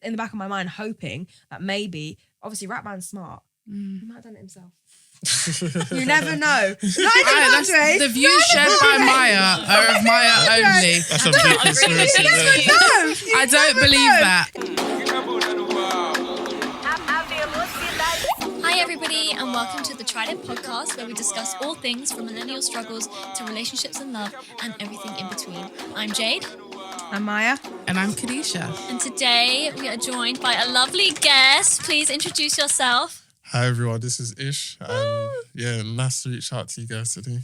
in the back of my mind hoping that maybe, obviously Ratman's smart. He might have done it himself. You never know. The views shared by Maya are of Maya only. That's a big conspiracy. I don't believe that. Hi everybody and welcome to the Tried It podcast, where we discuss all things from millennial struggles to relationships and love and everything in between. I'm Jade. I'm Maya. And I'm Kadisha. And today we are joined by a lovely guest. Please introduce yourself. Hi everyone, this is Ish, and yeah, nice to reach out to you guys today.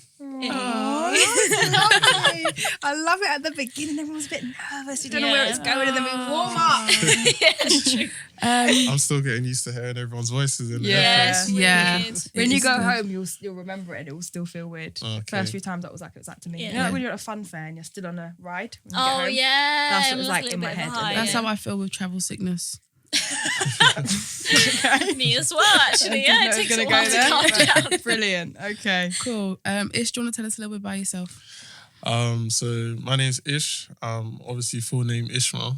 I love it at the beginning. Everyone's a bit nervous. You don't know where it's going, and then we warm up. It's true. I'm still getting used to hearing everyone's voices in Yes, Yeah. When you go home, you'll remember it and it will still feel weird. Okay. First few times that was like to me. Yeah. You know, like when you're at a fun fair and you're still on a ride. When you get Oh home? yeah. That's what it It was a like little in my bit head. of a high, That's yeah. how I feel with travel sickness. Me as well, actually. Yeah, it takes a while to calm down. Brilliant. Okay. Cool. Ish, do you want to tell us a little bit about yourself? So my name's Ish. Obviously full name Ishmael.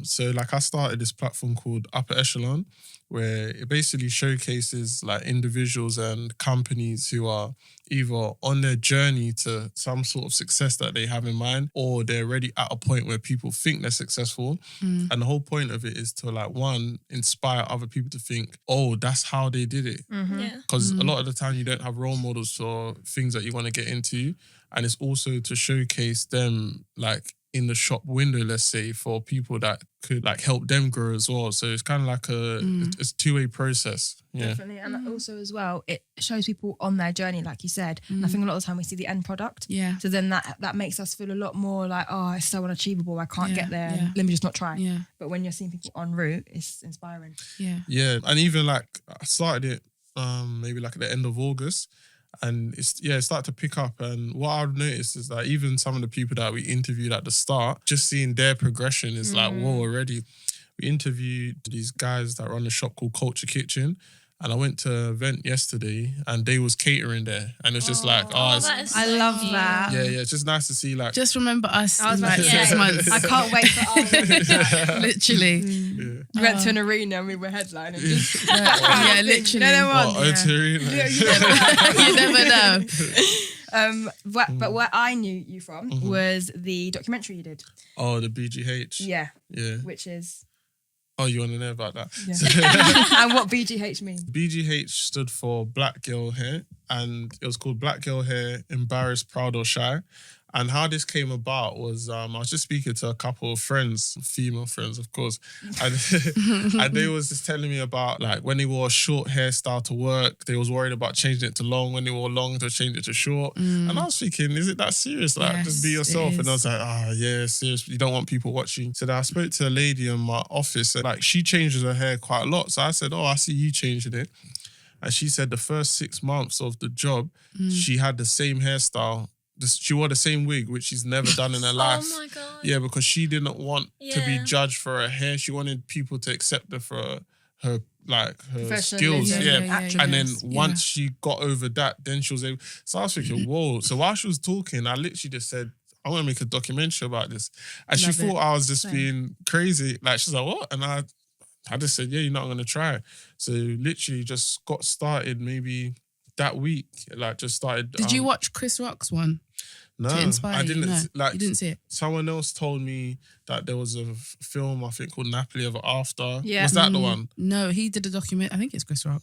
So like I started this platform called Upper Echelon, where it basically showcases like individuals and companies who are either on their journey to some sort of success that they have in mind, or they're already at a point where people think they're successful. And the whole point of it is to like, one, inspire other people to think, oh, that's how they did it. Yeah. Because a lot of the time you don't have role models for things that you want to get into. And it's also to showcase them like in the shop window, let's say, for people that could like help them grow as well. So it's kind of like it's a two-way process. Yeah. Definitely. And also as well, it shows people on their journey, like you said. And I think a lot of the time we see the end product. Yeah. So then that makes us feel a lot more like, oh, it's so unachievable. I can't get there. Yeah. Let me just not try. Yeah. But when you're seeing people en route, it's inspiring. Yeah. Yeah. And even like I started it maybe like at the end of August. And it started to pick up. And what I've noticed is that even some of the people that we interviewed at the start, just seeing their progression is like, whoa, already. We interviewed these guys that run a shop called Culture Kitchen. And I went to an event yesterday and they was catering there. And it's just that is so I love cute. that. yeah, it's just nice to see like... Just remember us I was in like, like 6 months. I can't wait for our Literally. We went to an arena and we were headlining. Yeah, literally. You never know. But what I knew you from was the documentary you did. Oh, the BGH. Yeah. Yeah. Which is... Oh, you want to know about that? Yeah. And what BGH means. BGH stood for Black Girl Hair, and it was called Black Girl Hair, Embarrassed, Proud or Shy. And how this came about was I was just speaking to a couple of friends, female friends, of course, and, and they was just telling me about like when they wore a short hairstyle to work, they was worried about changing it to long. When they wore long, to change it to short. And I was thinking, is it that serious? Like, just be Yes, yourself. it And I was like, yeah, serious. You don't want people watching. So then I spoke to a lady in my office, and like she changes her hair quite a lot. So I said, I see you changing it. And she said the first 6 months of the job, she had the same hairstyle. She wore the same wig, which she's never done in her life. Oh my God. Yeah, because she didn't want to be Yeah. judged for her hair. She wanted people to accept her for her Professionalism. skills. Yeah, yeah. And then Yeah. once she got over that, then she was able. So I was thinking, whoa. So while she was talking, I literally just said, I want to make a documentary about this. And she Love thought it. I was just being crazy. Like, she's like, what? And I just said, yeah, you're not going to try. So literally just got started maybe that week. Like, just started. Did you watch Chris Rock's one? No, to inspire I you? didn't. No, Like, you didn't see it? someone else told me that there was a film, I think, called Napoli Ever After. Yeah. Was that the one? No, he did a document. I think it's Chris Rock.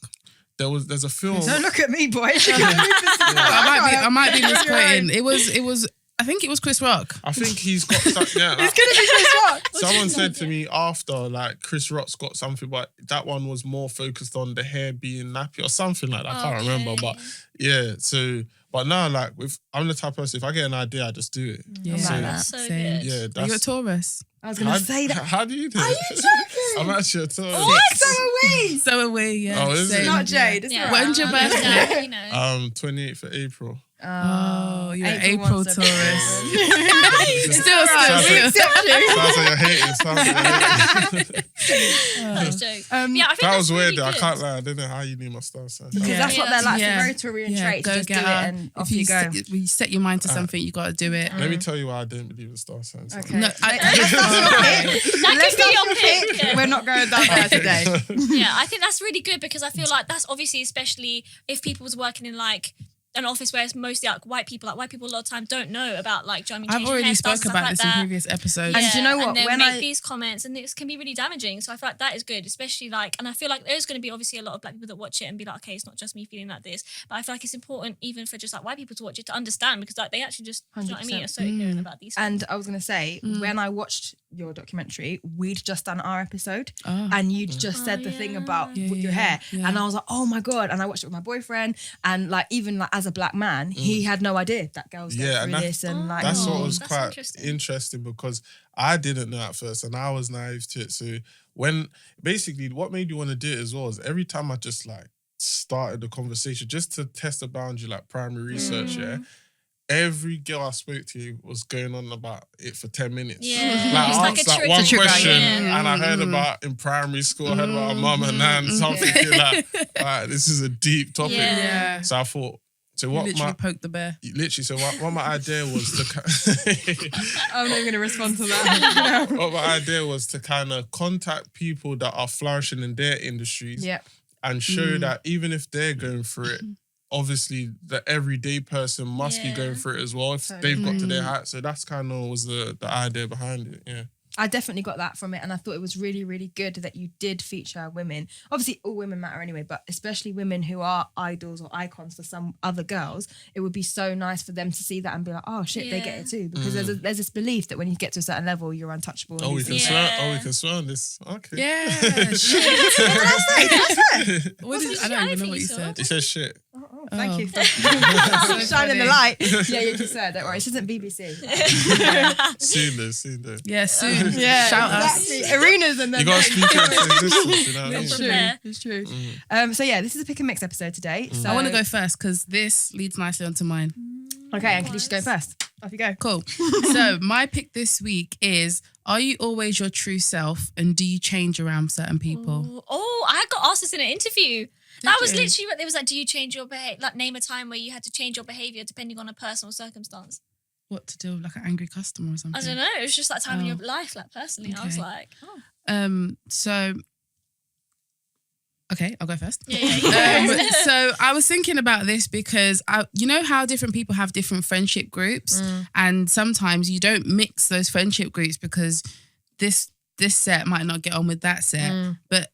There's a film. Don't look at me, boy. I might be misquoting. It was. I think it was Chris Rock. I think he's got something. Yeah, It's going to be Chris Rock. someone said to me after, like, Chris Rock's got something, but that one was more focused on the hair being nappy or something like that. I can't remember, but yeah. So, but now, like, I'm the type of person, if I get an idea, I just do it. Yeah, So, That's so same. good. yeah, Are you a Taurus? I was going to say that. How do you do it? Are you joking? I'm actually a Taurus. What? So are we. So are we. Yeah. Oh, is it? same. Not Jade. It's Yeah. all right. When's your I'm birthday? you know. 28th of April. Oh, you're an April one's a Taurus. bit- Still. We accept you. Sounds like you're hating. That's jokes. Yeah, Yeah, I think That that's was weird. really though. I good. can't lie. I don't know how you knew my star sign. because Yeah. that's what they're like. Yeah. It's a very Taurian trait. go Just do get it her. and off If you go. you set your mind to something, you got to do it. Let me tell you why I don't believe in star signs. Okay. No, Let's start your pick. That Let's could be start your your pick. pick. Yeah. We're not going down there today. Yeah, I think that's really good because I feel like that's obviously, especially if people was working in like an office where it's mostly like white people a lot of time don't know about like, do you know what I mean, I've already hairstyles, spoke stuff about like this that. in previous episodes. And do you know what? And then When make I- these comments, and this can be really damaging. So I feel like that is good, especially like, and I feel like there's going to be obviously a lot of black people that watch it and be like, okay, it's not just me feeling like this. But I feel like it's important even for just like white people to watch it to understand because like they actually just, do you know what I mean, 100%. are so ignorant about these things. And I was going to say, when I watched your documentary, we'd just done our episode Oh. and you'd just said the thing about Yeah, your yeah, hair. yeah. And I was like, oh my God. And I watched it with my boyfriend. And like, even like as a black man, he had no idea that girls go Yeah, through and this. And like, That's what Oh, was that's quite interesting. interesting because I didn't know at first and I was naive to it. So when basically what made you want to do it as well is every time I just like started the conversation just to test the boundary, like primary research, yeah. Every girl I spoke to was going on about it for 10 minutes. Yeah. Like It's I like asked a like trigger. one Trigger, question yeah. and I heard about in primary school, I heard about a mum and nan, so I'm thinking like, all right, this is a deep topic. Yeah. Yeah. So I thought, so You what literally my poked the bear. literally, so what my idea was to I'm not even going to respond to that. what my idea was to kind of contact people that are flourishing in their industries Yeah. and show that even if they're going through it, obviously the everyday person must be Yeah. going through it as well if Totally. they've got to their height. So that's kind of was the idea behind it. Yeah. I definitely got that from it. And I thought it was really, really good that you did feature women. Obviously, all women matter anyway, but especially women who are idols or icons for some other girls. It would be so nice for them to see that and be like, oh shit, they get it too. Because there's this belief that when you get to a certain level, you're untouchable. and Oh, we these can things. swear. Yeah. Oh, we can swear on this. Okay. Yeah. What What's is, the I don't even shit? know what you I said. He says shit. Oh, thank Oh. you for So shining the funny. light. Yeah, you can swear. Don't worry. This isn't BBC. Soon though. Yeah, soon. Yeah, Shout us. exactly. Arenas and then You gotta speak it into existence, you know what I mean? It's Prepare. true. It's true. So yeah, this is a pick and mix episode today. So I want to go first because this leads nicely onto mine. Okay, and can you just go first? Off you go. Cool. So my pick this week is: are you always your true self, and do you change around certain people? Oh, I got asked this in an interview. That was you? literally what it was like. Do you change your behavior? Like, name a time where you had to change your behavior depending on a personal circumstance. What to do with like an angry customer or something? I don't know. It was just that time in Oh. your life, like personally. I was Okay. like, oh. So, okay, I'll go first. Yeah. So I was thinking about this because you know how different people have different friendship groups, and sometimes you don't mix those friendship groups because this set might not get on with that set, but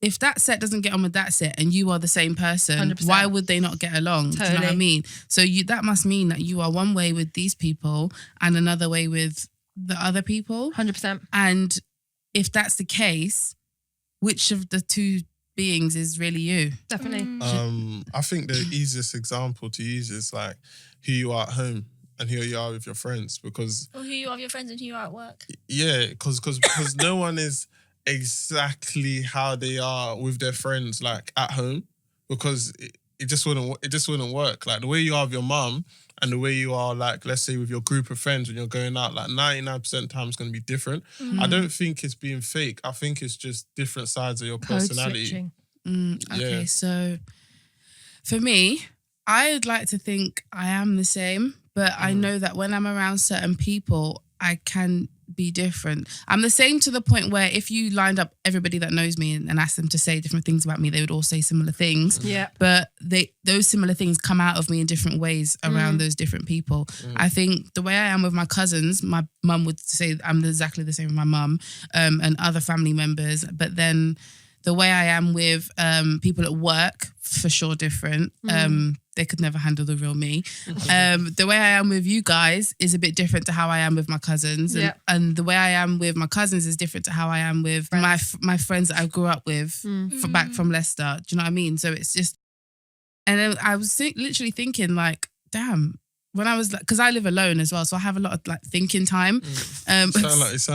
if that set doesn't get on with that set and you are the same person, 100%. why would they not get along? Do you know what I Totally. mean? So that must mean that you are one way with these people and another way with the other people. 100%. And if that's the case, which of the two beings is really you? Definitely. I think the easiest example to use is like who you are at home and who you are with your friends because Or who you are with your friends and who you are at work. yeah, because no one is exactly how they are with their friends like at home because it just wouldn't work. Like the way you are with your mum and the way you are like let's say with your group of friends when you're going out, like 99% of the time it's going to be different. I don't think it's being fake. I think it's just different sides of your Code personality. switching. Okay, Yeah. so for me, I'd like to think I am the same, but I know that when I'm around certain people, I can be different. I'm the same to the point where if you lined up everybody that knows me and asked them to say different things about me, they would all say similar things. Yeah. But those similar things come out of me in different ways around those different people. I think the way I am with my cousins, my mum would say I'm exactly the same with my mum and other family members. But then the way I am with people at work, for sure different. They could never handle the real me. The way I am with you guys is a bit different to how I am with my cousins. And, Yeah. and the way I am with my cousins is different to how I am with my friends that I grew up with back from Leicester. Do you know what I mean? So it's just... And then I was literally thinking like, damn, when I was like, because I live alone as well, so I have a lot of like thinking time. You sound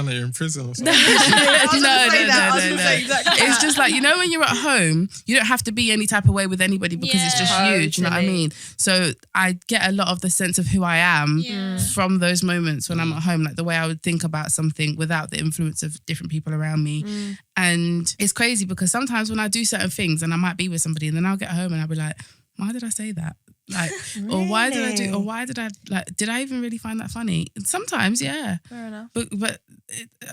like you're in prison or something. I was No, gonna say no, that. no, I was no, gonna no. say exactly It's just like, you know, when you're at home, you don't have to be any type of way with anybody because it's just you. Do you know what I mean? So I get a lot of the sense of who I am from those moments when I'm at home, like the way I would think about something without the influence of different people around me. And it's crazy because sometimes when I do certain things and I might be with somebody and then I'll get home and I'll be like, why did I say that? Like, or why did I do, or why did I, like, did I even really find that funny? And sometimes, yeah. Fair enough. But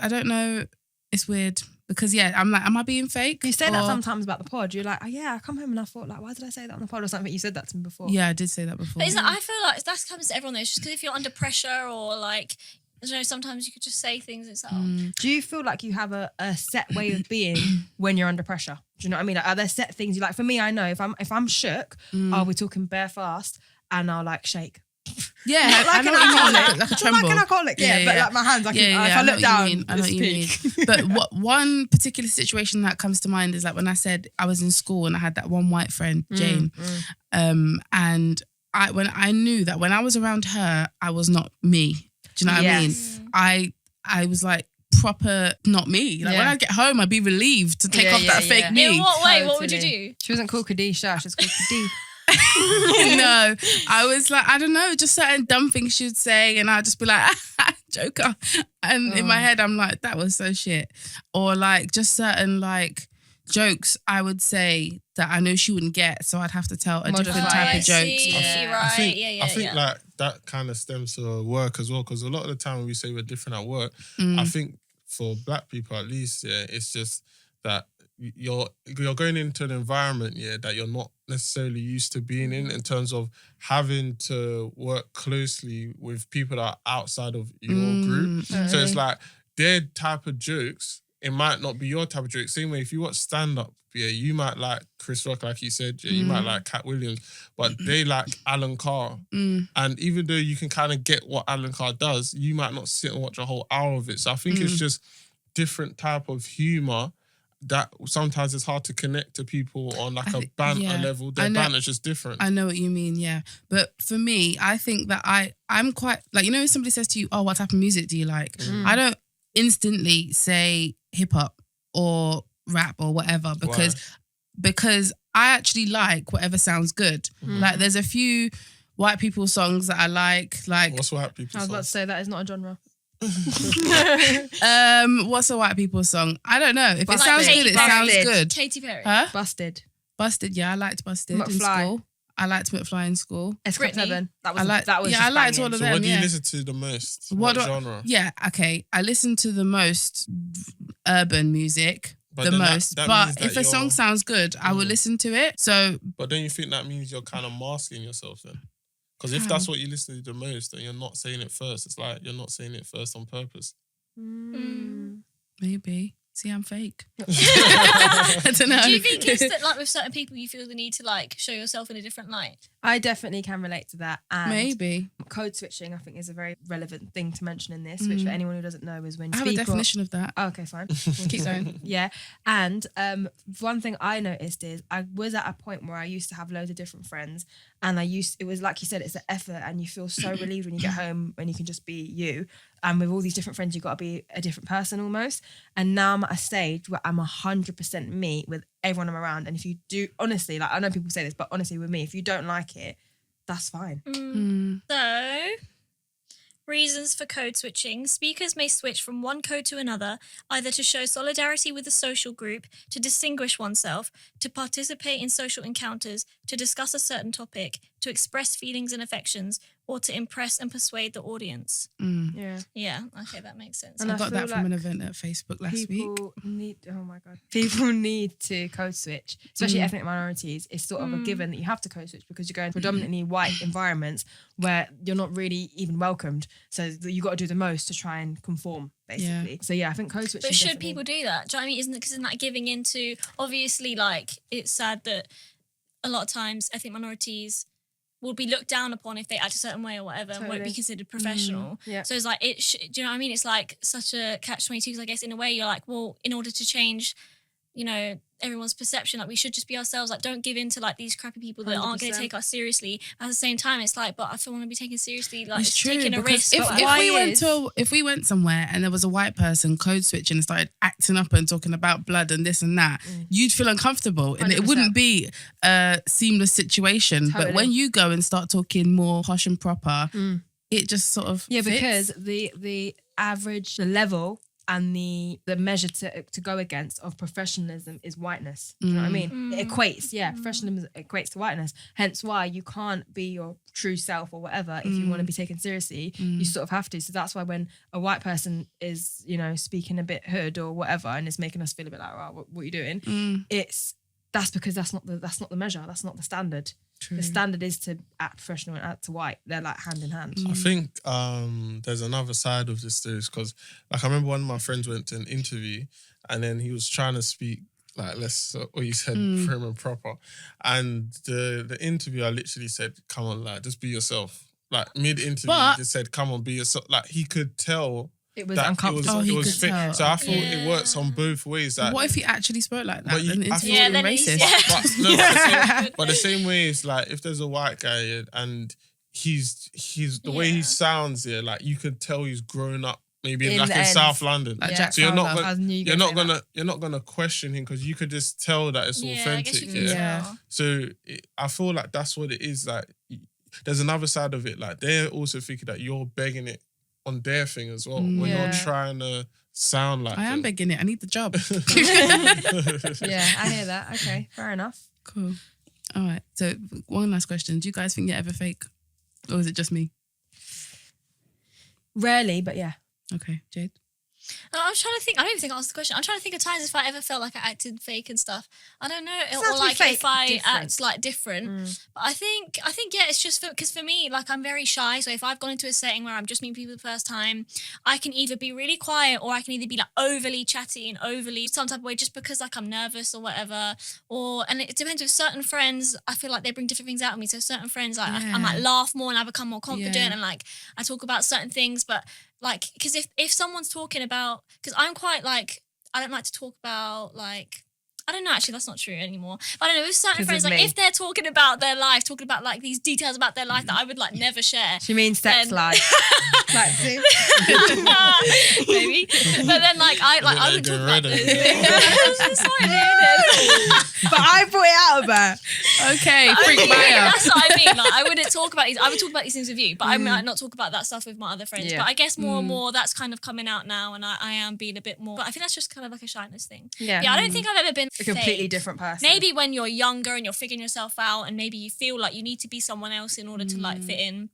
I don't know. It's weird because, I'm like, am I being fake? You say that sometimes about the pod. You're like, oh yeah, I come home and I thought, like, why did I say that on the pod or something? You said that to me before. Yeah, I did say that before. But isn't I feel like that comes to everyone though. It's just because if you're under pressure or like, I don't know, sometimes you could just say things and stuff. Do you feel like you have a set way of being when you're under pressure? Do you know what I mean? Like, are there set things you like? For me, I know if I'm shook, I'll be talking bare fast and I'll like shake. Yeah, like I know what you mean, like a tremble. Like an alcoholic, but like my hands, if I look down, I know what you mean. But one particular situation that comes to mind is like when I said I was in school and I had that one white friend, Jane, and when I knew that when I was around her, I was not me. Do you know what I mean? I was like proper not me. Like when I get home, I'd be relieved to take off that fake me. In what way? Totally. What would you do? She wasn't called Khadijah, she was called Khadi. No, I was like, I don't know, just certain dumb things she would say and I'd just be like, joker. And in my head, I'm like, that was so shit. Or like just certain like jokes I would say that I know she wouldn't get, so I'd have to tell a different type of jokes. I think like that kind of stems to work as well, because a lot of the time when we say we're different at work, I think for black people at least, it's just that you're going into an environment that you're not necessarily used to being in terms of having to work closely with people that are outside of your group. So it's like their type of jokes, it might not be your type of joke. Same way, if you watch stand-up, you might like Chris Rock, like you said, you might like Cat Williams, but they like Alan Carr. And even though you can kind of get what Alan Carr does, you might not sit and watch a whole hour of it. So I think it's just different type of humour that sometimes it's hard to connect to people on like a banter level. Their banter's just different. I know what you mean, yeah. But for me, I think that I'm quite, like, you know, if somebody says to you, oh, what type of music do you like? I don't instantly say hip hop or rap or whatever because I actually like whatever sounds good. Like there's a few white people songs that I like. What's white people songs? I was about to say that is not a genre. What's a white people song? I don't know. If it Like sounds good, it sounds good. Katy Perry. Huh? Busted. Yeah, I liked Busted in McFly. school. I liked McFly in school. Britney. That was I liked all of So them. what do you listen to the most? What genre? Yeah, okay. I listen to the most urban music. But if a song sounds good, I will listen to it. So, but don't you think that means you're kind of masking yourself then? Because if that's what you listen to the most, then you're not saying it first. It's like you're not saying it first on purpose. Maybe. See, I'm fake. I don't know. Do you think it's that, like, with certain people, you feel the need to like show yourself in a different light? I definitely can relate to that. And maybe code switching, I think, is a very relevant thing to mention in this. Which, for anyone who doesn't know, is when I have a definition of that. Oh, okay, fine. Keep going. Yeah, and one thing I noticed is I was at a point where I used to have loads of different friends, and it was like you said, it's an effort, and you feel so relieved when you get home when you can just be you. And with all these different friends, you've got to be a different person almost. And now I'm at a stage where I'm 100% me with everyone I'm around. And if you do, honestly, like I know people say this, but honestly with me, if you don't like it, that's fine. So, reasons for code switching. Speakers may switch from one code to another, either to show solidarity with the social group, to distinguish oneself, to participate in social encounters, to discuss a certain topic, to express feelings and affections, or to impress and persuade the audience. Yeah, okay, that makes sense. And I got that from an event at Facebook last week. People need to code switch, especially ethnic minorities. It's sort of a given that you have to code switch because you're going to predominantly white environments where you're not really even welcomed. So you got to do the most to try and conform, basically. So I think code switching. But should people do that? Do you know what I mean? Isn't that giving into, obviously, like, it's sad that a lot of times ethnic minorities will be looked down upon if they act a certain way or whatever and won't be considered professional. So it's like, do you know what I mean? It's like such a catch-22 because I guess in a way you're like, well, in order to change you know, everyone's perception. Like, we should just be ourselves. Like, don't give in to like these crappy people that aren't going to 100%. take us seriously. At the same time, it's like, but I feel want to be taken seriously. Like, It's it's true, taking a because risk. if we went somewhere and there was a white person code switching and started acting up and talking about blood and this and that, you'd feel uncomfortable and it 100%. wouldn't be a seamless situation. Totally. But when you go and start talking more posh and proper, it just sort of Yeah, fits. because the average, the level and the measure to go against of professionalism is whiteness. Do you know what I mean? It equates, professionalism equates to whiteness. Hence why you can't be your true self or whatever if you want to be taken seriously. You sort of have to. So that's why when a white person is, you know, speaking a bit hood or whatever and it's making us feel a bit like, oh, what are you doing? That's because that's not the measure. That's not the standard. True. The standard is to act professional and act to white. They're like hand in hand. I think there's another side of this too, because like I remember one of my friends went to an interview and then he was trying to speak like what you said, prim and proper, and the interviewer literally said, "Come on, like just be yourself." Like mid-interview, he just said, "Come on, be yourself." Like he could tell. It was that uncomfortable. It he was could fit. tell. So I thought it works on both ways. That What if he actually spoke like that? But you- Then I it's feel- Yeah, being then racist. but the same way is like if there's a white guy and he's the way he sounds here, like you could tell he's grown up maybe In like the in end. South London. Like Yeah. Jack So you're not Fowler. I gonna, knew you were you're not gonna question him because you could just tell that it's I guess authentic. you Yeah. can Yeah. tell. So I feel like that's what it is. Like there's another side of it. Like they're also thinking that you're begging it on their thing as well when Yeah. you're trying to sound like I am them. begging it. I need the job. Yeah, I hear that. Okay, fair enough. Cool. All right. So one last question. Do you guys think you're ever fake? Or is it just me? Rarely, but yeah. Okay. Jade? I'm trying to think. I don't even think I asked the question. I'm trying to think of times if I ever felt like I acted fake and stuff. I don't know, Doesn't or have to be like fake, if I different. act like different. But I think yeah, it's just because for me, like I'm very shy. So if I've gone into a setting where I'm just meeting people the first time, I can either be really quiet or I can either be like overly chatty and overly some type of way just because like I'm nervous or whatever. And it depends with certain friends. I feel like they bring different things out of me. So certain friends, like I might laugh more and I become more confident and like I talk about certain things, but. Like, because if someone's talking about, because I'm quite like, I don't like to talk about like, I don't know, actually that's not true anymore. But I don't know, with certain 'Cause friends, of like me. if they're talking about their life, talking about like these details about their life that I would like never share. She means sex Then- life. Like, see? Maybe. But then like I You're would talk getting about rid of this. Sorry, dude. But I brought it out of her. Okay. I Freak mean, Maya. that's what I mean. Like, I wouldn't talk about these. I would talk about these things with you, but I might not talk about that stuff with my other friends. Yeah. But I guess more and more that's kind of coming out now, and I am being a bit more. But I think that's just kind of like a shyness thing. Yeah. Yeah, I don't think I've ever been A completely fake. different person. Maybe when you're younger and you're figuring yourself out, and maybe you feel like you need to be someone else in order to like fit in.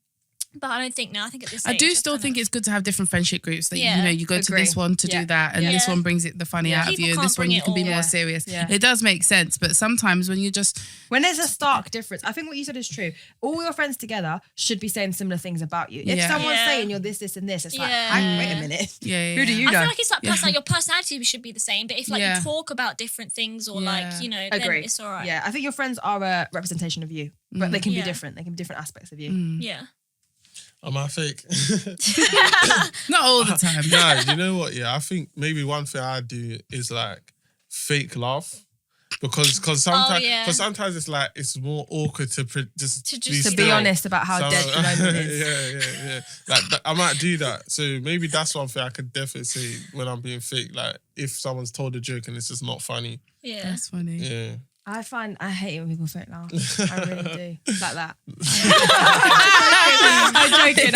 But I don't think now. I think at this I age, do I've still kind think of- it's good to have different friendship groups that, Yeah. you know, you go to Agree. this one to Yeah. do that and Yeah. this one brings it the funny Yeah. out of People you and can't this one bring you it can be all. more Yeah. serious. Yeah. It does make sense, but sometimes when you just, When there's a stark difference, I think what you said is true. All your friends together should be saying similar things about you. If Yeah. someone's Yeah. saying you're this, and this, it's like, Yeah. wait a minute. yeah. Who do you I know? feel like it's like personal. Your personality should be the same, but if like Yeah. you talk about different things or Yeah. like you know, then Agree. it's all right. Yeah, I think your friends are a representation of you, but they can be Yeah. different. They can be different aspects of you. Yeah. Am I fake? Not all the time. Nah, you know what? Yeah, I think maybe one thing I do is like fake laugh. Because sometimes yeah. sometimes it's like it's more awkward to just To be just- To still. be honest about how dead the moment is. yeah. Like I might do that. So maybe that's one thing I could definitely say when I'm being fake. Like if someone's told a joke and it's just not funny. Yeah. That's funny. Yeah. I hate it when people fake laugh. I really do. Like that. I'm joking.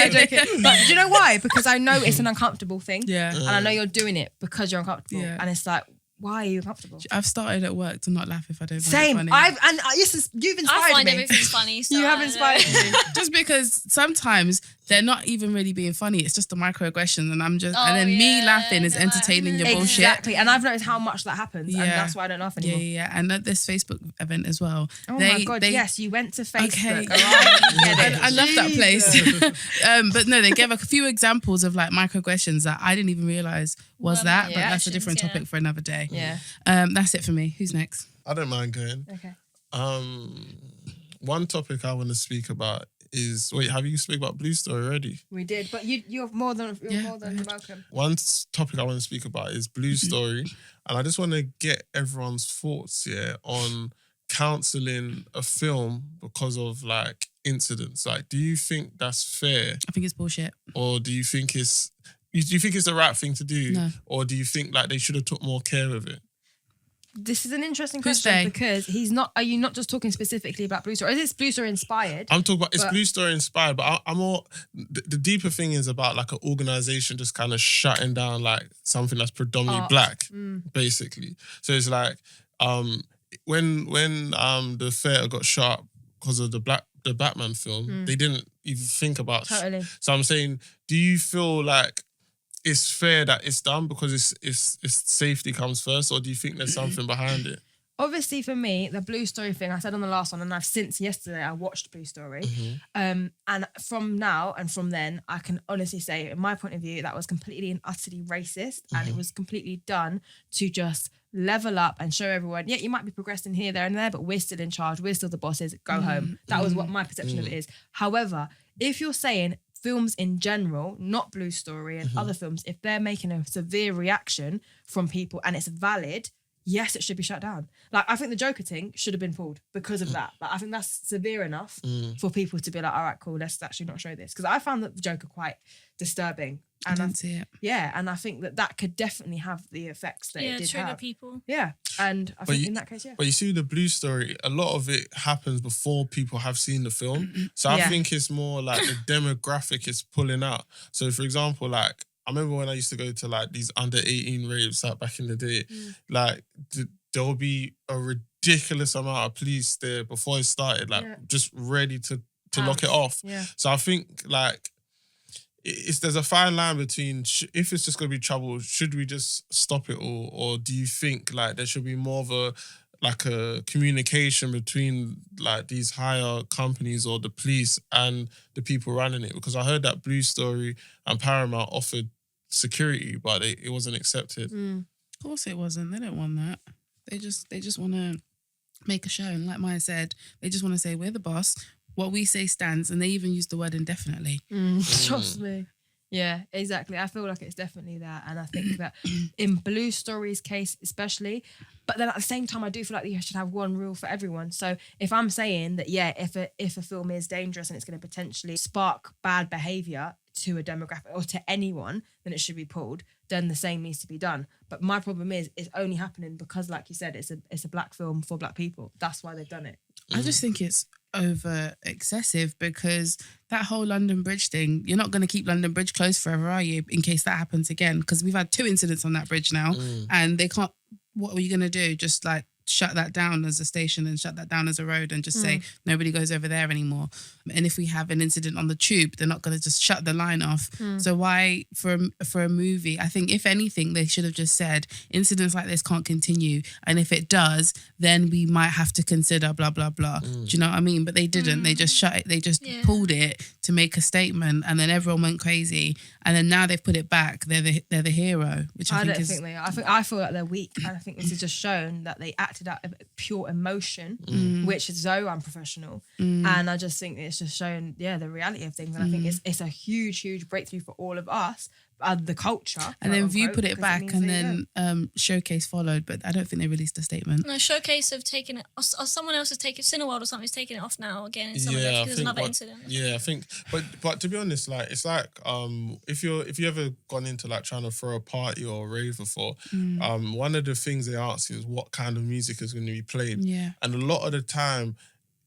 But do you know why? Because I know it's an uncomfortable thing. Yeah. And I know you're doing it because you're uncomfortable. Yeah. And it's like, why are you uncomfortable? I've started at work to not laugh if I don't find Same. it funny. You've I inspired find me. everything's funny. So You have I don't inspired know. me. Just because sometimes they're not even really being funny. It's just the microaggressions, and I'm just, Oh, and then me yeah, laughing is they're like, entertaining your bullshit. Exactly. And I've noticed how much that happens. Yeah. And that's why I don't laugh Yeah, anymore. yeah. And at this Facebook event as well. Oh my God, yes, you went to Facebook. Okay. All right, get it. I love that place. Jesus. But no, they gave a few examples of like microaggressions that I didn't even realize was Well, that, but yeah. that's a different Yeah. topic for another day. Yeah. That's it for me. Who's next? I don't mind going. Okay. One topic I want to speak about is have you spoke about Blue Story already? We did, but you're more than welcome. One topic I want to speak about is Blue Story, and I just want to get everyone's thoughts on cancelling a film because of like incidents. Like, do you think that's fair? I think it's bullshit. Or do you think it's the right thing to do? No. Or do you think like they should have took more care of it? This is an interesting Who's question they? because are you not just talking specifically about Blue Story? Is this Blue Story inspired? I'm talking about, it's Blue Story inspired, but I'm more, the deeper thing is about like an organisation just kind of shutting down like something that's predominantly black, basically. So it's like, when the theatre got shut because of the Batman film, they didn't even think about. Totally. So I'm saying, do you feel like it's fair that it's done because it's safety comes first, or do you think there's something behind it? Obviously, for me, the Blue Story thing, I said on the last one, and I've since yesterday, I watched Blue Story. And from now and from then, I can honestly say, in my point of view, that was completely and utterly racist. And it was completely done to just level up and show everyone, yeah, you might be progressing here, there and there, but we're still in charge. We're still the bosses. Go home. That was what my perception of it is. However, if you're saying films in general, not Blue Story and other films, if they're making a severe reaction from people and it's valid, yes, it should be shut down. Like, I think the Joker thing should have been pulled because of that. Like, I think that's severe enough for people to be like, all right, cool, let's actually not show this. Because I found that the Joker quite disturbing. And I didn't see it. Yeah, and I think that could definitely have the effects that it did trigger have. people. Yeah, and I think in that case, yeah. But you see, the Blue Story, a lot of it happens before people have seen the film. So I think it's more like the demographic is pulling out. So for example, like, I remember when I used to go to like these under 18 raves like back in the day, like there will be a ridiculous amount of police there before it started, like just ready to lock it off. Yeah. So I think like there's a fine line between if it's just going to be trouble, should we just stop it all? Or do you think like there should be more of a communication between like these higher companies or the police and the people running it? Because I heard that Blue Story and Paramount offered security, but it wasn't accepted. Of course it wasn't. They don't want that. They just want to make a show. And like Maya said, they just want to say, we're the boss. What we say stands. And they even use the word indefinitely. Trust me. Yeah, exactly. I feel like it's definitely that. And I think that in Blue Story's case especially, but then at the same time, I do feel like you should have one rule for everyone. So if I'm saying that, yeah, if a film is dangerous and it's going to potentially spark bad behaviour to a demographic or to anyone, then it should be pulled. Then the same needs to be done. But my problem is it's only happening because, like you said, it's a black film for black people. That's why they've done it. I just think it's over excessive because that whole London Bridge thing, you're not going to keep London Bridge closed forever, are you? In case that happens again. Because we've had 2 incidents on that bridge now and they can't, what are you going to do? Just like shut that down as a station and shut that down as a road and just say nobody goes over there anymore. And if we have an incident on the tube, they're not going to just shut the line off. So why for a movie? I think if anything, they should have just said incidents like this can't continue. And if it does, then we might have to consider blah, blah, blah. Do you know what I mean? But they didn't. They just shut it. They just pulled it to make a statement and then everyone went crazy. And then now they've put it back. They're the hero, which I think they are. I feel like they're weak. And I think this has just shown that they acted out of pure emotion, which is so unprofessional. And I just think it's just shown, the reality of things. And I think it's a huge, huge breakthrough for all of us, the culture. And then View put it back and then Showcase followed, but I don't think they released a statement. No, Showcase have taken it, or someone else has taken, Cineworld or something has taken it off now again in some of it because there's another incident. Yeah, I think, but to be honest, like, it's like, if you ever gone into like trying to throw a party or a rave before, one of the things they ask you is what kind of music is going to be played. Yeah. And a lot of the time,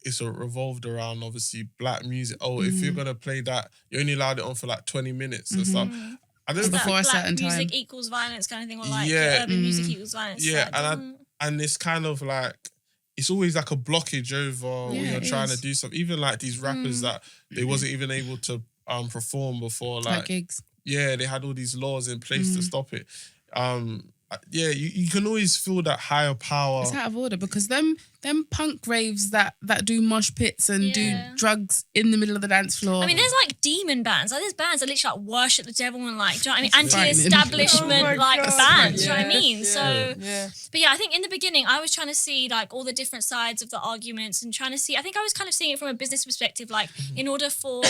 it's revolved around obviously black music. Oh, if you're going to play that, you only allowed it on for like 20 minutes and stuff. I don't know. Before a certain time. Music equals violence kind of thing, or like urban music equals violence. Yeah, and it's kind of like, it's always like a blockage over when you're trying to do something. Even like these rappers that they wasn't even able to perform before, like gigs. Yeah, they had all these laws in place to stop it. you can always feel that higher power. It's out of order because them punk raves that do mosh pits and do Yeah. drugs in the middle of the dance floor. I mean, there's like demon bands. Like there's bands that literally like worship the devil and like, do you know what I mean? That's frightening. Anti-establishment Oh my like God. bands. Do you know what I Yeah. mean? So, Yeah. but yeah, I think in the beginning I was trying to see like all the different sides of the arguments and trying to see. I think I was kind of seeing it from a business perspective. Like in order for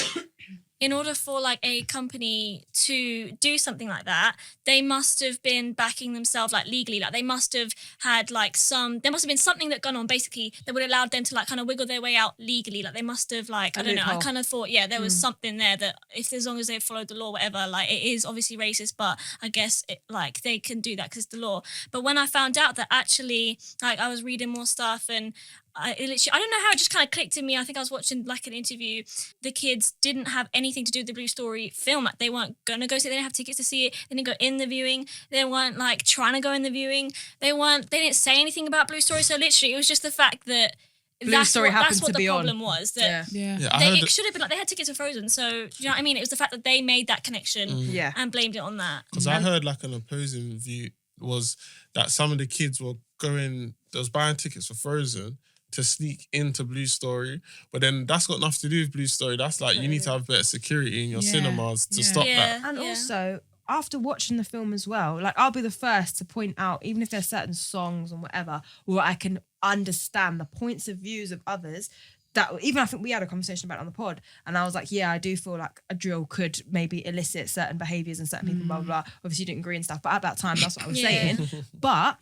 like a company to do something like that, they must have been backing themselves like legally. Like they must have had like there must have been something that gone on basically that would have allowed them to like kind of wiggle their way out legally. Like they must have like, I don't know, I kind of thought, there was something there that if as long as they followed the law, whatever, like it is obviously racist, but I guess like they can do that because it's the law. But when I found out that actually like I was reading more stuff and I don't know how it just kind of clicked in me. I think I was watching like an interview. The kids didn't have anything to do with the Blue Story film. Like they weren't gonna go see it. They didn't have tickets to see it. They didn't go in the viewing. They weren't like trying to go in the viewing. They didn't say anything about Blue Story. So literally, it was just the fact that that's what the problem was. That it should have been like they had tickets for Frozen. So do you know what I mean? It was the fact that they made that connection and blamed it on that. Because I heard like an opposing view was that some of the kids were buying tickets for Frozen to sneak into Blue Story, but then that's got nothing to do with Blue Story. That's like you need to have better security in your cinemas to stop that. And also, after watching the film as well, like I'll be the first to point out, even if there's certain songs and whatever, where I can understand the points of views of others. That even I think we had a conversation about it on the pod, and I was like, I do feel like a drill could maybe elicit certain behaviours and certain people, blah, blah, blah. Obviously, you didn't agree and stuff, but at that time, that's what I was saying. But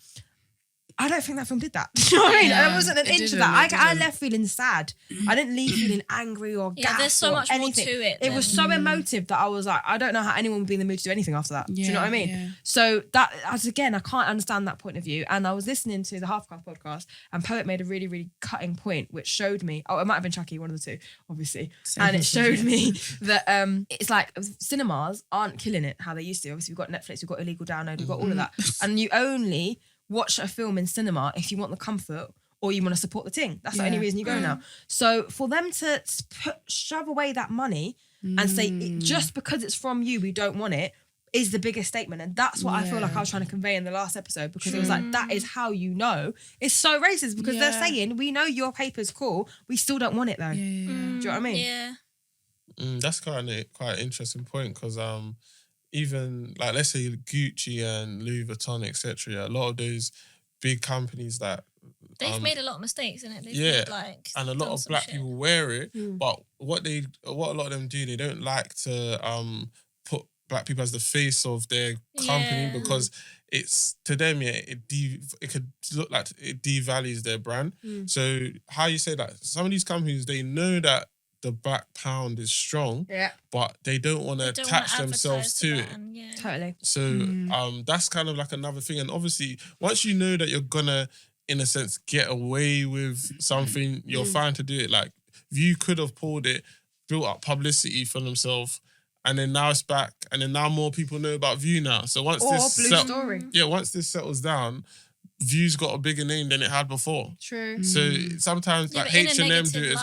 I don't think that film did that. Do you know what I mean? I wasn't an inch of that. I left feeling sad. I didn't leave feeling angry or gassed. There's so much anything. more to it. It was so emotive that I was like, I don't know how anyone would be in the mood to do anything after that. Do you know what I mean? Yeah. So that, as again, I can't understand that point of view. And I was listening to the Half Cast podcast, and Poet made a really, really cutting point, which showed me. Oh, it might have been Chucky, one of the two, obviously. And it showed me that it's like cinemas aren't killing it how they used to. Obviously, we've got Netflix, we've got illegal download, we've got all of that, and you only watch a film in cinema if you want the comfort or you want to support the ting. That's the only reason you go now. So for them to shove away that money and say, just because it's from you, we don't want it, is the biggest statement. And that's what I feel like I was trying to convey in the last episode, because it was like, that is how you know it's so racist, because they're saying, we know your paper's cool, we still don't want it though. Do you know what I mean? Yeah. That's quite an interesting point, because even like, let's say Gucci and Louis Vuitton, etc., a lot of those big companies that they've made a lot of mistakes, isn't it? They've yeah, made, like, and a lot of black people wear it, but what a lot of them do, they don't like to put black people as the face of their company, because it's, to them, it could look like it devalues their brand. So how you say that? Some of these companies, they know that the black pound is strong, but they don't want to attach themselves to it. Totally. So that's kind of like another thing. And obviously, once you know that you're gonna, in a sense, get away with something, you're fine to do it. Like, View could have pulled it, built up publicity for themselves, and then now it's back, and then now more people know about View now. So once once this settles down, View's got a bigger name than it had before. True. So sometimes like H&M do it,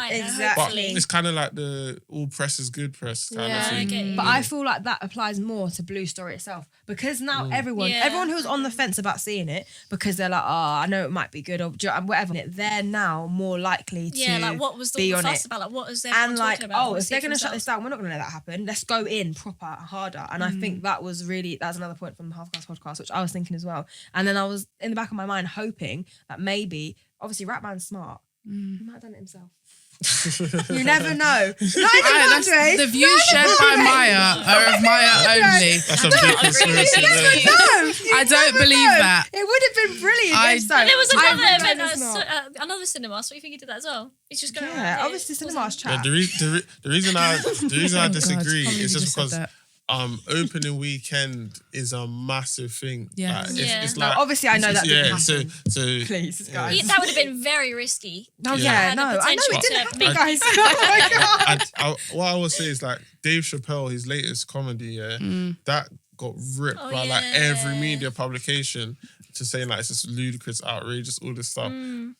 but it's kind of like the all press is good press kind of thing. But I feel like that applies more to Blue Story itself, because now everyone who's on the fence about seeing it, because they're like, I know it might be good or whatever, they're now more likely to like what was be the on fuss it. about? Like what is there? And like, about? If they're going to shut this down, we're not going to let that happen. Let's go in proper harder. And I think that's another point from the Half Cast podcast, which I was thinking as well. And then I was in the back of my mind hoping that maybe, obviously Ratman's smart, he might have done it himself. You never know. The views shared by Maya are of Maya only. That's a big conspiracy. I don't believe that. It would have been brilliant if so. There was another event, another cinema, so you think he did that as well? He's just going around. Obviously cinema's chat. The reason I disagree is just because opening weekend is a massive thing. Yeah. It's like, obviously I know that didn't happen. So please, guys. That would have been very risky. I know it didn't happen, guys. What I will say is, like, Dave Chappelle, his latest comedy, that got ripped by like every media publication to saying like it's just ludicrous, outrageous, all this stuff.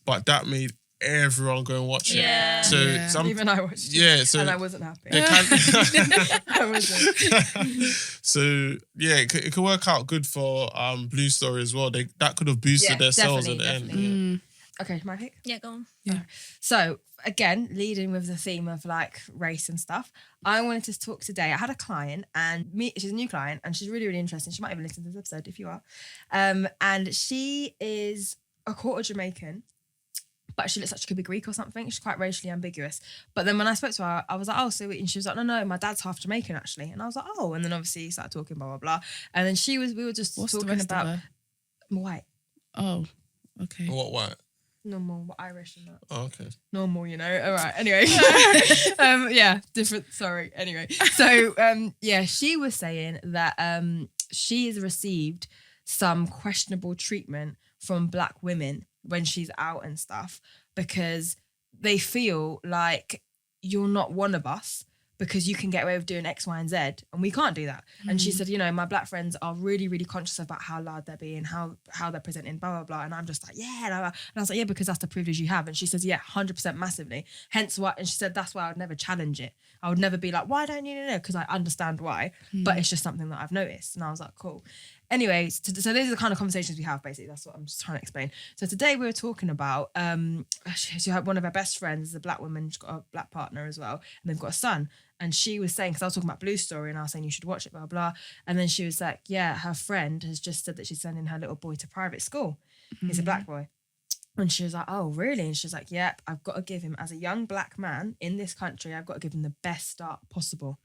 But that made everyone go and watch it. Yeah. So Yeah. some Even I watched it. yeah, so And I wasn't happy. they can, I wasn't. so yeah, it could work out good for Blue Story as well. That could have boosted Yeah, their sales at the definitely, end. Okay, my pick. Yeah, go on. So again, leading with the theme of like race and stuff, I wanted to talk today. I had a client and she's a new client and she's really, really interesting. She might even listen to this episode if you are. And she is a quarter Jamaican, but she looks like she could be Greek or something. She's quite racially ambiguous. But then when I spoke to her, I was like, oh, so, and she was like, no, my dad's half Jamaican actually. And I was like, oh, and then obviously started talking, blah, blah, blah. And then we were just What's the talking rest about of her? white, Oh, okay. What? normal, Irish and that. Oh, okay. Normal, you know. All right. Anyway, yeah, different. Sorry. Anyway, so yeah, she was saying that she has received some questionable treatment from Black women when she's out and stuff because they feel like you're not one of us because you can get away with doing X, Y, and Z, and we can't do that. And she said, you know, my Black friends are really, really conscious about how loud they're being, how they're presenting, blah, blah, blah. And I'm just like, yeah. Blah, blah. And I was like, yeah, because that's the privilege you have. And she says, yeah, 100% massively. Hence why, and she said, that's why I would never challenge it. I would never be like, why don't you know? Because I understand why, but it's just something that I've noticed. And I was like, cool. Anyway, so these are the kind of conversations we have, basically. That's what I'm just trying to explain. So today we were talking about, she had one of her best friends is a Black woman. She's got a Black partner as well. And they've got a son. And she was saying, because I was talking about Blue Story and I was saying you should watch it, blah, blah. And then she was like, yeah, her friend has just said that she's sending her little boy to private school. He's a Black boy. And she was like, oh, really? And she's like, yep, I've got to give him, as a young Black man in this country, I've got to give him the best start possible.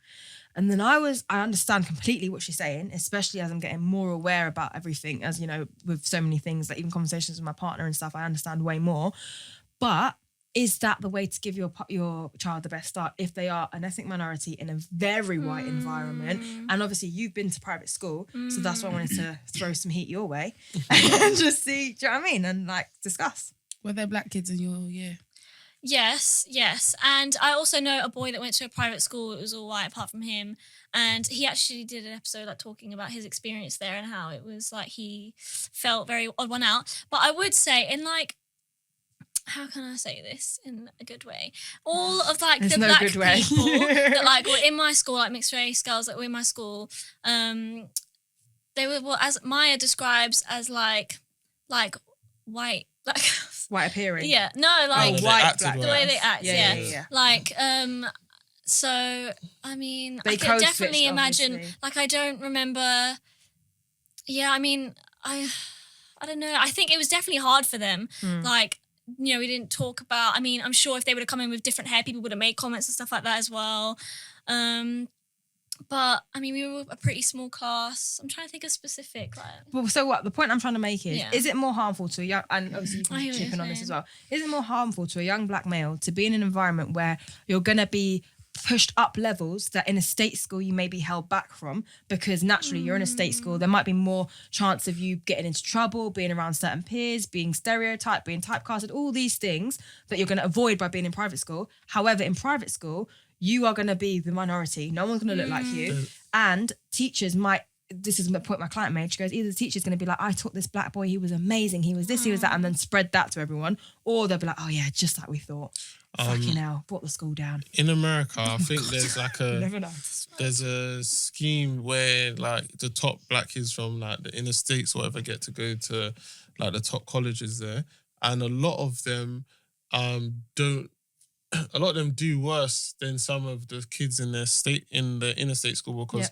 And then I understand completely what she's saying, especially as I'm getting more aware about everything, as, you know, with so many things, like even conversations with my partner and stuff, I understand way more. But is that the way to give your child the best start if they are an ethnic minority in a very white environment? And obviously you've been to private school, so that's why I wanted to throw some heat your way and just see, do you know what I mean? And like discuss. Were there Black kids in your year? Yes. And I also know a boy that went to a private school. It was all white apart from him. And he actually did an episode like talking about his experience there and how it was like he felt very odd one out. But I would say in like, how can I say this in a good way? All of like There's the no Black good way. people that like were in my school, like mixed race girls that were in my school, they were what as Maya describes as like white, like White appearing. yeah, no, like white Black. the way they act, yeah. Yeah. Like so I mean They I could code definitely switched, imagine obviously. like I don't remember. Yeah, I mean I don't know. I think it was definitely hard for them. Like, you know, we didn't talk about, I mean, I'm sure if they would have come in with different hair, people would have made comments and stuff like that as well. But, I mean, we were a pretty small class. I'm trying to think of specific. Like, Well, so what? The point I'm trying to make is, Yeah. is it more harmful to a young, and obviously you I hear can what chip in you're on this saying. as well, is it more harmful to a young Black male to be in an environment where you're going to be pushed up levels that in a state school you may be held back from because naturally you're in a state school, there might be more chance of you getting into trouble, being around certain peers, being stereotyped, being typecasted, all these things that you're going to avoid by being in private school. However, in private school, you are going to be the minority. No one's going to look like you. And teachers might, this is the point my client made, she goes, either the teacher's going to be like, I taught this Black boy, he was amazing, he was this, he was that, and then spread that to everyone. Or they'll be like, oh yeah, just like we thought. Fucking hell, brought the school down. In America, I think there's like You never know. there's a scheme where like the top Black kids from like the inner states or whatever get to go to like the top colleges there, and a lot of them do worse than some of the kids in the inner state school because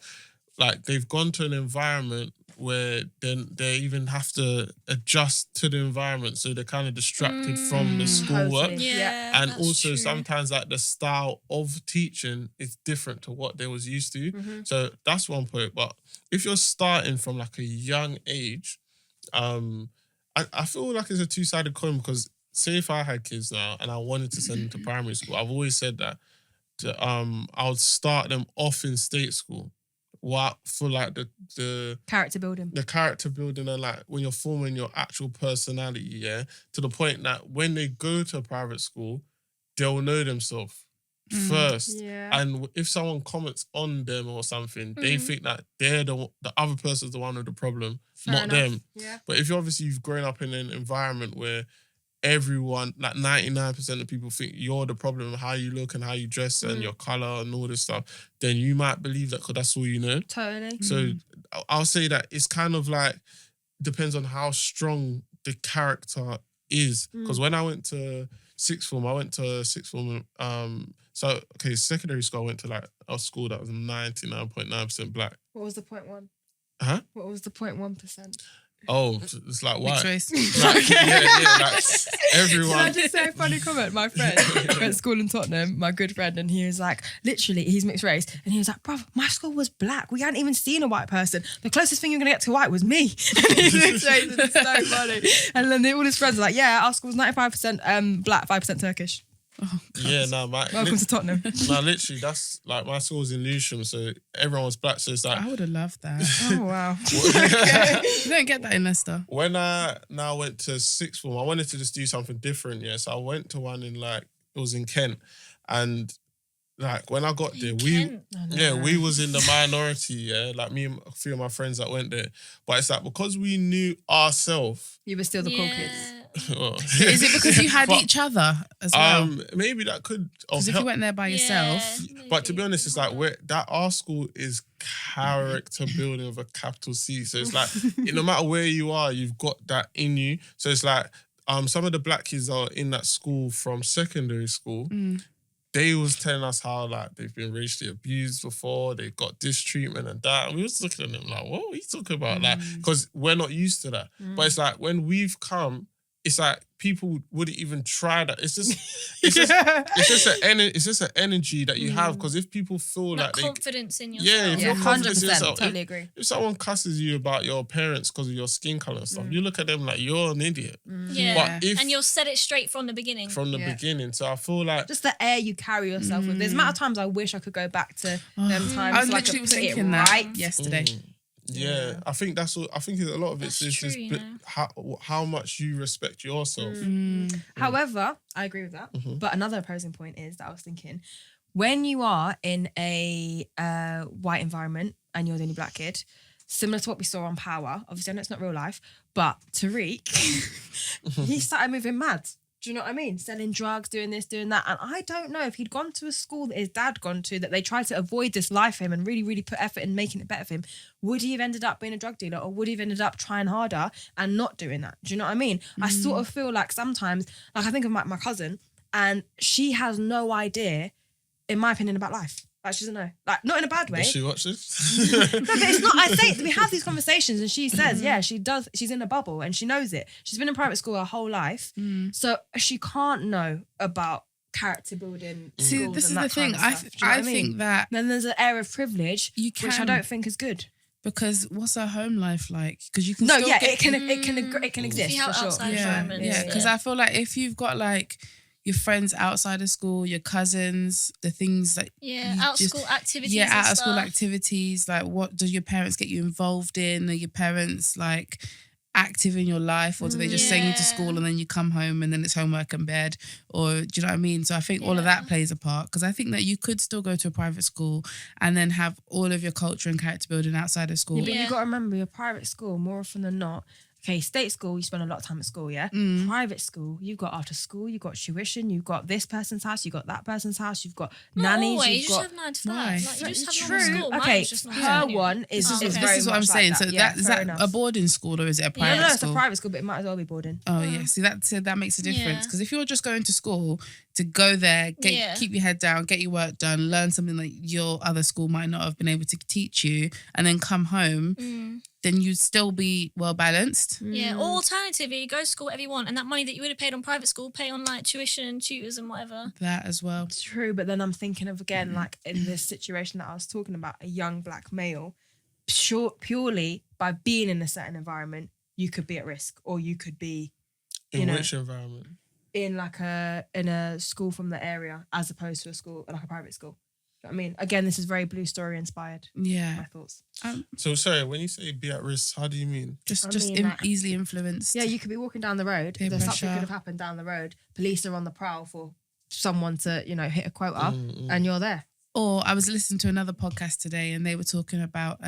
like they've gone to an environment where then they even have to adjust to the environment, so they're kind of distracted from the schoolwork. Totally. yeah. And that's also true. sometimes like the style of teaching is different to what they was used to. So that's one point. But if you're starting from like a young age, I feel like it's a two-sided coin because say if I had kids now and I wanted to send them to primary school, I've always said that I would start them off in state school. What for like the Character building. the character building and like when you're forming your actual personality, yeah, to the point that when they go to a private school, they'll know themselves first. Yeah. And if someone comments on them or something, they think that they're the other person's the one with the problem, not them. Yeah. But if you've grown up in an environment where everyone, like 99% of people think you're the problem, how you look and how you dress and your color and all this stuff, then you might believe that because that's all you know. Totally. So I'll say that it's kind of like depends on how strong the character is. Because when I went to sixth form, secondary school, I went to like a school that was 99.9% black. What was the 0.1? Huh? What was the 0.1%? Oh, it's like Mixed white. race. Like, like everyone. Can I just say a funny comment? My friend went to school in Tottenham, my good friend, and he was like, literally, he's mixed race, and he was like, bruv, my school was black. We hadn't even seen a white person. The closest thing you're gonna get to white was me. And he's mixed race, and it's so funny. And then all his friends are like, yeah, our school's 95% black, 5% Turkish. Oh, Yeah, no, Welcome to Tottenham. no, literally, that's like my school's in Lewisham, so everyone was black. So it's like I would have loved that. Oh, wow. You don't get that in Leicester. when I now went to sixth form, I wanted to just do something different. Yeah, so I went to one in it was in Kent, and like when I got there, we was in the minority. Yeah, like me and a few of my friends that went there, but it's like because we knew ourselves. You were still the cool kids. Is it because you had each other as well? Maybe that could. Because if you went there by yourself, But to be honest, it's like our school is character building with a capital C. So it's like no matter where you are, you've got that in you. So it's like some of the black kids are in that school from secondary school. They was telling us how like they've been racially abused before, they got this treatment and that. And we was looking at them like, what are you talking about? Like, because we're not used to that. But it's like when we've come, it's like people wouldn't even try that. It's just an energy that you have. Because if people feel like confidence in yourself. Yeah, if you're confident in 100%, yourself, totally agree. if someone cusses you about your parents because of your skin color and stuff, you look at them like you're an idiot. Yeah, but and you'll set it straight from the beginning. Beginning. So I feel like just the air you carry yourself with. There's a amount of times I wish I could go back to them times. I so literally was put it thinking that right yesterday. Yeah, I think that's what. I think a lot of it's That's just true, how much you respect yourself. However, I agree with that. But another opposing point is that I was thinking, when you are in a white environment and you're the only black kid, similar to what we saw on Power, obviously I know it's not real life, but Tariq, he started moving mad. Do you know what I mean? Selling drugs, doing this, doing that. And I don't know if he'd gone to a school that his dad gone to, that they tried to avoid this life for him and really, really put effort in making it better for him, would he have ended up being a drug dealer, or would he have ended up trying harder and not doing that? Do you know what I mean? I sort of feel like sometimes, like I think of my cousin, and she has no idea, in my opinion, about life. Like she doesn't know. Like not in a bad way. Does she watch this? No, but it's not. I say we have these conversations, and she says, yeah, she does. She's in a bubble, and she knows it. She's been in private school her whole life, so she can't know about character building. See, this is the thing. I think that then there's an air of privilege, which I don't think is good. Because what's her home life like? Because you can it can exist See how for sure. outside environment. Yeah, because I feel like if you've got like your friends outside of school, your cousins, the things that school activities. Yeah, out of stuff. school activities. Like, what do your parents get you involved in? Are your parents like active in your life, or do they just send you to school and then you come home and then it's homework and bed? Or do you know what I mean? So I think all of that plays a part, because I think that you could still go to a private school and then have all of your culture and character building outside of school. Yeah, but you got to remember, your private school, more often than not, okay, state school, you spend a lot of time at school, yeah? Private school, you've got after school, you've got tuition, you've got this person's house, you've got that person's house, you've got nannies. Always. You've You got... just have 9 to 5. Why? Like, you just have True. normal school. Mine Okay, was just not her happening. one is This very is what I'm much saying. like So that. is fair that enough. a boarding school or is it a private No, it's school? a private school, but it might as well be boarding. Oh yeah, see that makes a difference, Yeah. because if you're just going to school to go there, keep your head down, get your work done, learn something that your other school might not have been able to teach you, and then come home, then you'd still be well balanced. Yeah, or alternatively, go to school whatever you want, and that money that you would have paid on private school, pay on like tuition, tutors and whatever. That as well. It's true, but then I'm thinking of, again, like in this situation that I was talking about, a young black male, purely by being in a certain environment, you could be at risk, or you could be In which environment? in a school from the area, as opposed to a school like a private school. Do you know what I mean? Again, this is very Blue Story inspired. Yeah. My thoughts. So sorry, when you say be at risk, how do you mean? Easily influenced. Yeah, you could be walking down the road. Peer Something pressure. could have happened down the road. Police are on the prowl for someone to, hit a quota, and you're there. Or I was listening to another podcast today and they were talking about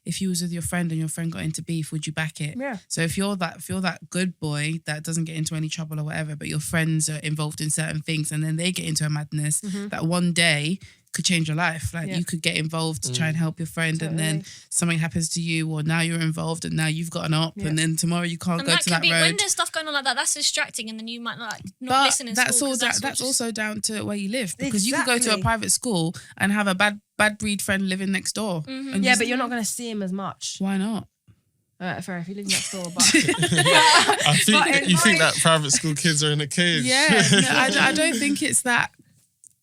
if you was with your friend and your friend got into beef, would you back it? Yeah. So if you're that good boy that doesn't get into any trouble or whatever, but your friends are involved in certain things and then they get into a madness, that one day could change your life. Like you could get involved to try and help your friend and then something happens to you, or now you're involved and now you've got an op and then tomorrow you can't And go that to could that be road. when there's stuff going on like that. That's distracting, and then you might not But listen in that's school. all. 'Cause That's just- also down to where you live, because you could go to a Exactly. private school and have a bad breed friend living next door. And Yeah, but you're not going to see him as much. why not? Fair if you live next door, but I think But in you think my- that private school kids are in a cage. Yeah, no, I don't think it's that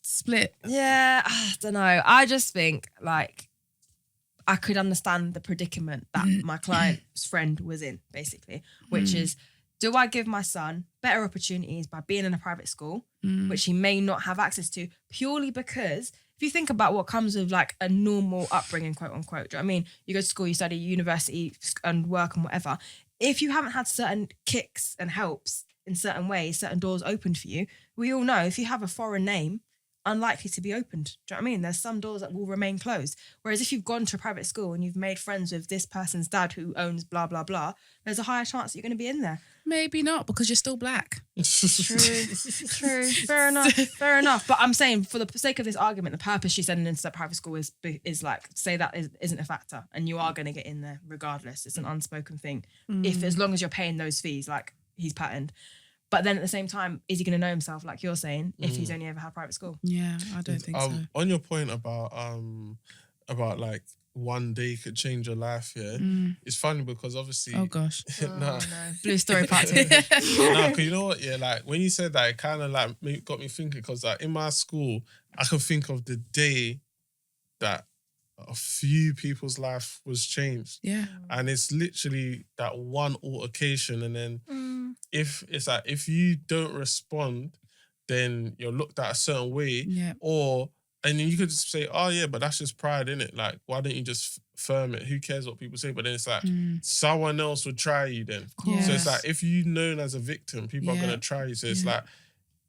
split. yeah, I don't know. I just think like I could understand the predicament that my client's friend was in, basically, which is, do I give my son better opportunities by being in a private school, which he may not have access to, purely because if you think about what comes with like a normal upbringing, quote unquote, do you know what I mean? You go to school, you study, university and work and whatever. If you haven't had certain kicks and helps in certain ways, certain doors opened for you, we all know if you have a foreign name, unlikely to be opened. Do you know what I mean? There's some doors that will remain closed. Whereas if you've gone to a private school and you've made friends with this person's dad who owns blah, blah, blah, there's a higher chance that you're going to be in there. Maybe not, because you're still black. True. Fair enough. But I'm saying, for the sake of this argument, the purpose she's sending into that private school is like, say that isn't a factor and you are going to get in there regardless. It's an unspoken thing. If as long as you're paying those fees, like he's patterned. But then at the same time, is he going to know himself, like you're saying, if he's only ever had private school? Yeah, I don't think so. On your point about like one day could change your life, it's funny because obviously Oh gosh. nah. No. Blue story part 2. No, because you know what? Yeah, like when you said that, it kind of like got me thinking. Because like in my school, I can think of the day that a few people's life was changed, Yeah. and it's literally that one altercation. And then if it's like if you don't respond, then you're looked at a certain way, Yeah. and then you could just say, oh yeah, but that's just pride, innit? Like, why don't you just firm it? Who cares what people say? But then it's like someone else would try you then. course. So it's like if you're known as a victim, people are gonna try you. So it's like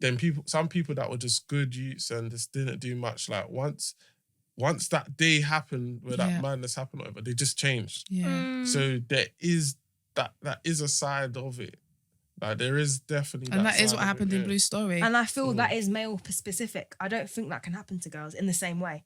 then some people that were just good youths and just didn't do much, like once that day happened where that madness happened, or whatever, they just changed. Yeah. So there is that is a side of it. Like there is definitely And that is side what of happened it, in Blue Story. And I feel that is male specific. I don't think that can happen to girls in the same way.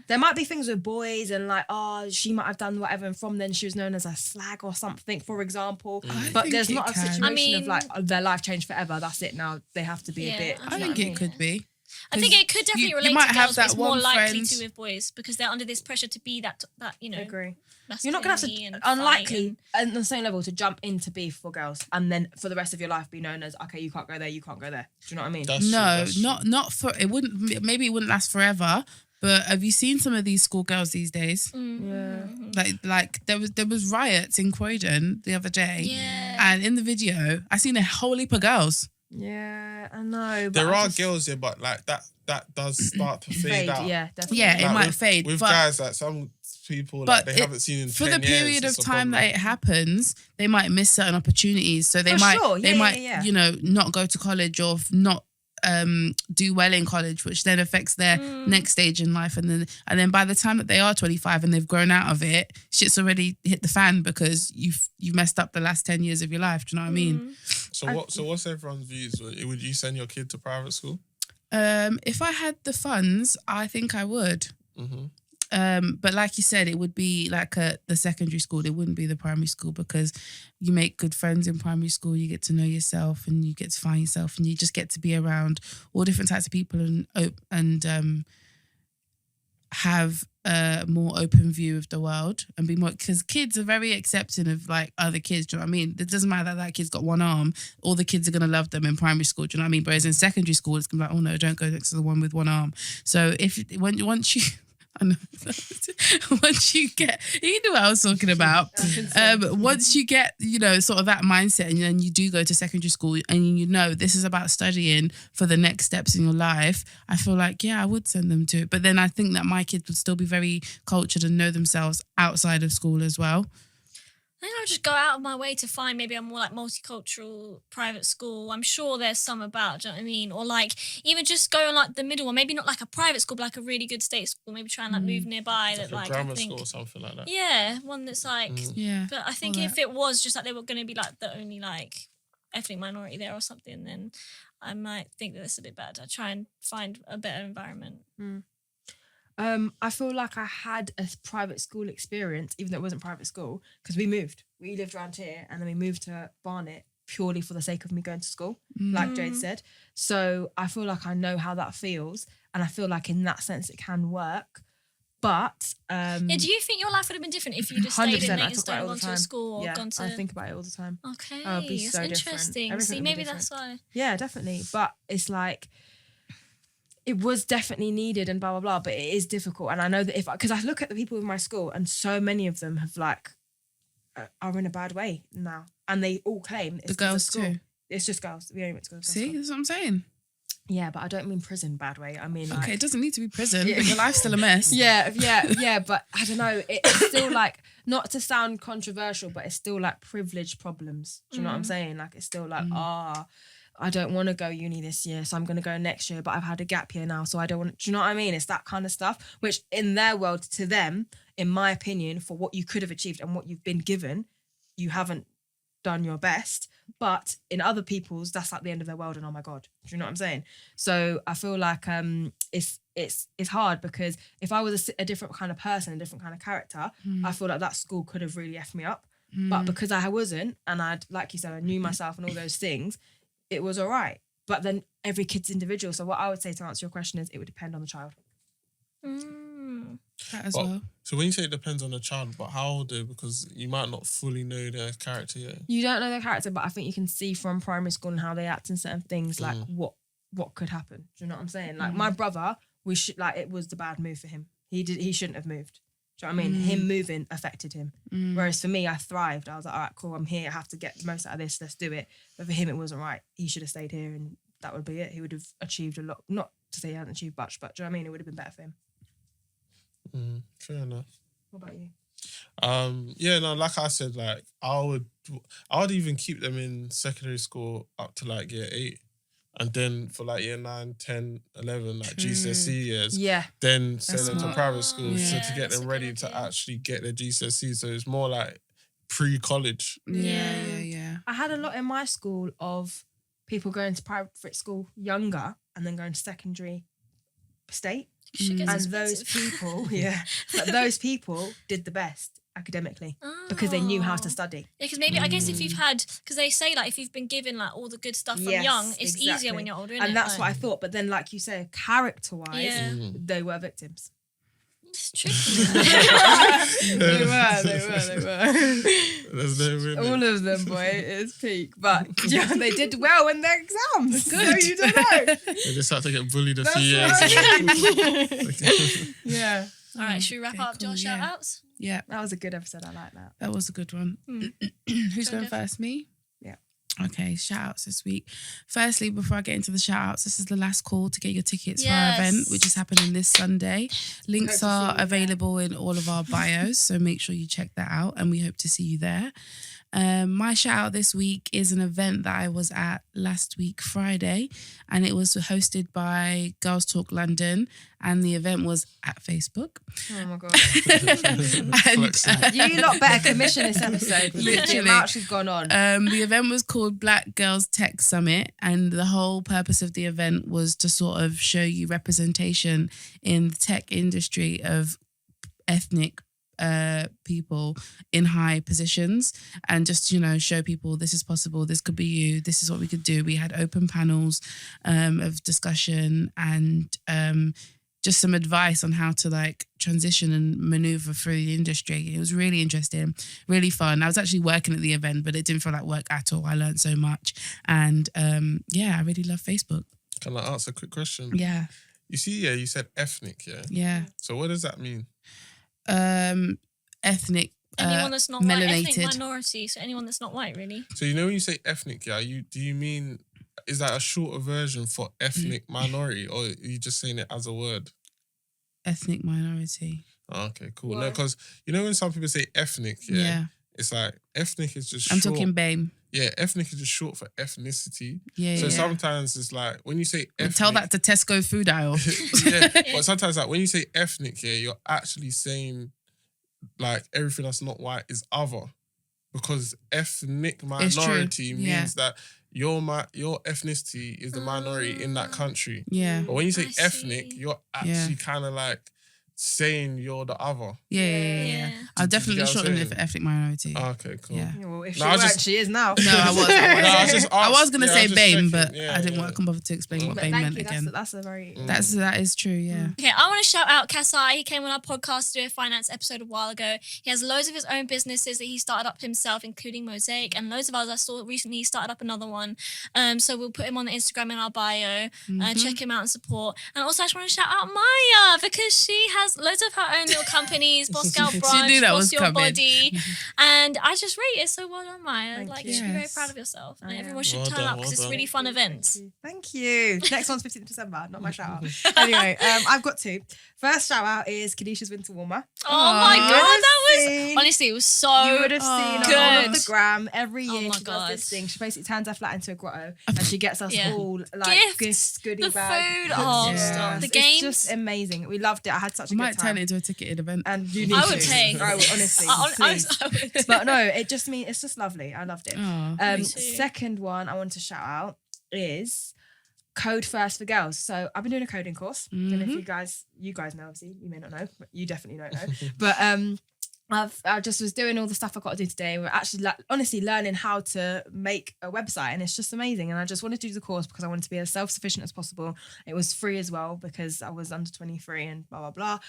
There might be things with boys and like, she might have done whatever and from then she was known as a slag or something, for example. But think there's it not a can. situation I mean- of like, their life changed forever. That's it now. They have to be a bit. I think it could be. I think it could definitely you relate might to have girls, that but it's more one likely friend- to with boys because they're under this pressure to be that Agree. masculinity You're not going to and have to, fight unlikely, on the same level, to jump into beef for girls and then for the rest of your life be known as, okay, you can't go there, you can't go there. Do you know what I mean? No, not for it wouldn't. Maybe it wouldn't last forever. But have you seen some of these schoolgirls these days? Yeah. Like there was riots in Croydon the other day, Yeah. and in the video I seen a whole heap of girls. Yeah, I know. But There I are just- girls here, but like that does start to fade out. Yeah, definitely. Yeah, it Like, might with, fade, with but guys like some people but like they haven't seen in for 10 the period years, of it's a time that problem. it happens, they might miss certain opportunities. So they For might sure. they Yeah, might yeah. not go to college or not do well in college, which then affects their next stage in life. And then by the time that they are 25 and they've grown out of it, shit's already hit the fan because you've messed up the last 10 years of your life. Do you know what I mean? So what's everyone's views? Would you send your kid to private school? If I had the funds, I think I would. But like you said, it would be like the secondary school. It wouldn't be the primary school because you make good friends in primary school. You get to know yourself and you get to find yourself and you just get to be around all different types of people and have a more open view of the world and be more, because kids are very accepting of like other kids. Do you know what I mean? It doesn't matter that kid's got one arm. All the kids are going to love them in primary school. Do you know what I mean? Whereas in secondary school, it's going to be like, oh no, don't go next to the one with one arm. So once you... I know. Once you get, you knew what I was talking about. Once you get, sort of that mindset, and then you do go to secondary school, and this is about studying for the next steps in your life. I feel like, I would send them to it. But then I think that my kids would still be very cultured and know themselves outside of school as well. I think I'll just go out of my way to find maybe a more like multicultural private school. I'm sure there's some about, do you know what I mean? Or like even just go on like the middle one, maybe not like a private school, but like a really good state school. Maybe try and like move nearby. Like That a like grammar I think, school or something like that. yeah, one that's like. Yeah. But I think if it was just like they were going to be like the only like ethnic minority there or something, then I might think that it's a bit bad. I try and find a better environment. I feel like I had a private school experience, even though it wasn't private school, because we moved. We lived around here and then we moved to Barnet purely for the sake of me going to school, like Jade said. So I feel like I know how that feels. And I feel like in that sense it can work. But Yeah, do you think your life would have been different if you just stayed in 100%, I Leytonstone talk about it and all gone the to a time. school or Yeah, gone to... I think about it all the time. Okay, Oh, it'd be that's so different. interesting. Everything See, would be maybe different. that's why. Yeah, definitely. But it's like, it was definitely needed and blah, blah, blah. But it is difficult. And I know that because I look at the people in my school and so many of them have like, are in a bad way now. And they all claim it's The girls school. too. It's just girls. We only went to girls. See, that's what I'm saying. Yeah, but I don't mean prison bad way. I mean like, Okay, it doesn't need to be prison, Yeah. but your life's still a mess. yeah, but I don't know. It's still like, not to sound controversial, but it's still like privileged problems. Do you know what I'm saying? Like, it's still like, I don't want to go uni this year, so I'm going to go next year, but I've had a gap year now, so I don't want. Do you know what I mean? It's that kind of stuff, which in their world, to them, in my opinion, for what you could have achieved and what you've been given, you haven't done your best. But in other people's, that's like the end of their world, and oh my God, do you know what I'm saying? So I feel like it's hard, because if I was a different kind of person, a different kind of character, I feel like that school could have really effed me up. But because I wasn't, and I'd, like you said, I knew myself and all those things, it was all right. But then every kid's individual. So what I would say to answer your question is it would depend on the child. That as But- well. So when you say it depends on the child, but how old though? Because you might not fully know their character yet. You don't know their character, but I think you can see from primary school and how they act in certain things, like what could happen. Do you know what I'm saying? Like my brother, it was the bad move for him. He shouldn't have moved. Do you know what I mean? Him moving affected him. Whereas for me, I thrived. I was like, all right, cool, I'm here. I have to get the most out of this. Let's do it. But for him, it wasn't right. He should have stayed here and that would be it. He would have achieved a lot. Not to say he hasn't achieved much, but do you know what I mean? It would have been better for him. Fair enough. What about you? Yeah, no, like I said, like I would even keep them in secondary school up to like year 8. And then for like year 9, 10, 11, like GCSE years, Yeah. then send That's them to smart. private school Yeah. to get That's them a ready good to idea. actually get their GCSE. So it's more like pre-college. Yeah. I had a lot in my school of people going to private school younger and then going to secondary state. Shit gets And those expensive. people, but those people did the best academically because they knew how to study. Yeah, because maybe I guess if you've had, because they say like if you've been given like all the good stuff from Yes, young, it's exactly. easier when you're older. And innit? that's Like, what I thought. But then, like you say, character-wise, Yeah. they were victims. it's tricky. They were. There's no winning. All of them, boy, it's peak. But yeah, they did well in their exams. Good. So you don't know. They just had to get bullied a That's few years. right. Yeah. All right, should we wrap Okay, up cool, your yeah. shout outs? Yeah, That was a good episode. I like that. that was a good one. Who's going first? Me? Yeah. Okay, shout outs this week. Firstly, before I get into the shout outs, this is the last call to get your tickets for our event, which is happening this Sunday. Links Hope to see are you there. available in all of our bios, so make sure you check that out and we hope to see you there. My shout out this week is an event that I was at last week, Friday, and it was hosted by Girls Talk London, and the event was at Facebook. Oh my God. And, You lot better commission this episode. With the Literally. amount she's gone on. the event was called Black Girls Tech Summit, and the whole purpose of the event was to sort of show you representation in the tech industry of ethnic people in high positions, and just, you know, show people this is possible, this could be you, this is what we could do. We had open panels of discussion and just some advice on how to like transition and maneuver through the industry. It was really interesting, really fun. I was actually working at the event, but it didn't feel like work at all. I learned so much. And yeah, I really love Facebook. Can I ask a quick question? Yeah. You see, you said ethnic, yeah? Yeah. So what does that mean? Ethnic, Anyone that's not white, ethnic melanated. minority, so anyone that's not white, really. So you know when you say ethnic, yeah, do you mean, is that a shorter version for ethnic minority, or are you just saying it as a word? Ethnic minority. Oh, okay, cool. Why? No, because you know when some people say ethnic, Yeah. it's like ethnic is just I'm short. talking BAME. Yeah, ethnic is just short for ethnicity. Yeah, So yeah. sometimes it's like when you say ethnic, Tell that to Tesco food aisle. yeah, but sometimes like when you say ethnic, yeah, you're actually saying like everything that's not white is other, because ethnic minority means that your ethnicity is the minority in that country. Yeah. But when you say I ethnic, see. you're actually kind of like saying you're the other. Yeah. I'll Did you definitely get what I'm shorten it saying? for ethnic minority. Okay, cool. Yeah. Yeah, well, if No, she I weren't, just- she is now. No, I was. I was gonna say just BAME, checking. but Yeah, I didn't yeah. want to bother to explain what But BAME thank meant you. again. That's a very. That is true. Yeah. Okay, I want to shout out Kasai. He came on our podcast to do a finance episode a while ago. He has loads of his own businesses that he started up himself, including Mosaic, and loads of others. I saw recently he started up another one. So we'll put him on the Instagram in our bio. Check him out and support. And also I just want to shout out Maya, because she has loads of her own little companies, Boss Girl Brunch, knew that Boss was Your coming. Body. And I just rate it. So well done, Maya. Thank like you. you should be very Yes. proud of yourself. And I am. everyone should Well turn done, up because well it's done. really fun events. Thank you. Next one's 15th of December, not my shout out. Anyway, I've got two. First shout out is Kadisha's Winter Warmer. Oh my You god, would have that was seen- honestly it was so You would have seen on all good. of the gram every year. Oh my she God. does this thing. She basically turns her flat into a grotto, and she gets us Yeah. all like Gifts, gifts, goodie the bags. food, oh, Yes. stop. The It's games. just amazing. We loved it. I had such a We good might time. turn it into a ticketed event. And you need I would to. pay. I would, honestly. please. I would. But no, it just means it's just lovely. I loved it. Oh. Me too. Second one I want to shout out is Code First for Girls. So I've been doing a coding course. Don't know if you guys know, obviously. You may not know, but you definitely don't know. But I just was doing all the stuff I got to do today. We're actually honestly learning how to make a website, and it's just amazing. And I just wanted to do the course because I wanted to be as self-sufficient as possible. It was free as well because I was under 23 and blah, blah, blah.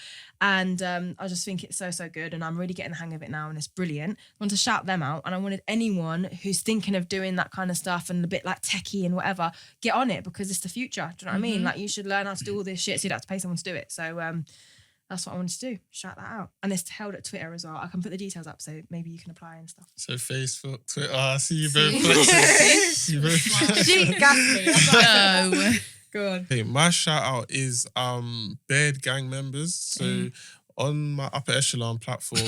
And I just think it's so good. And I'm really getting the hang of it now, and it's brilliant. I want to shout them out. And I wanted anyone who's thinking of doing that kind of stuff and a bit like techie and whatever, get on it because it's the future. Do you know what I mean? Like you should learn how to do all this shit so you'd have to pay someone to do it. So that's what I wanted to do. Shout that out. And it's held at Twitter as well. I can put the details up so maybe you can apply and stuff. So Facebook, Twitter. I see you both flexing. You both flexing. She gassed me. That's what I said. No. Go on. Hey, my shout out is Beard gang members. So on my upper echelon platform,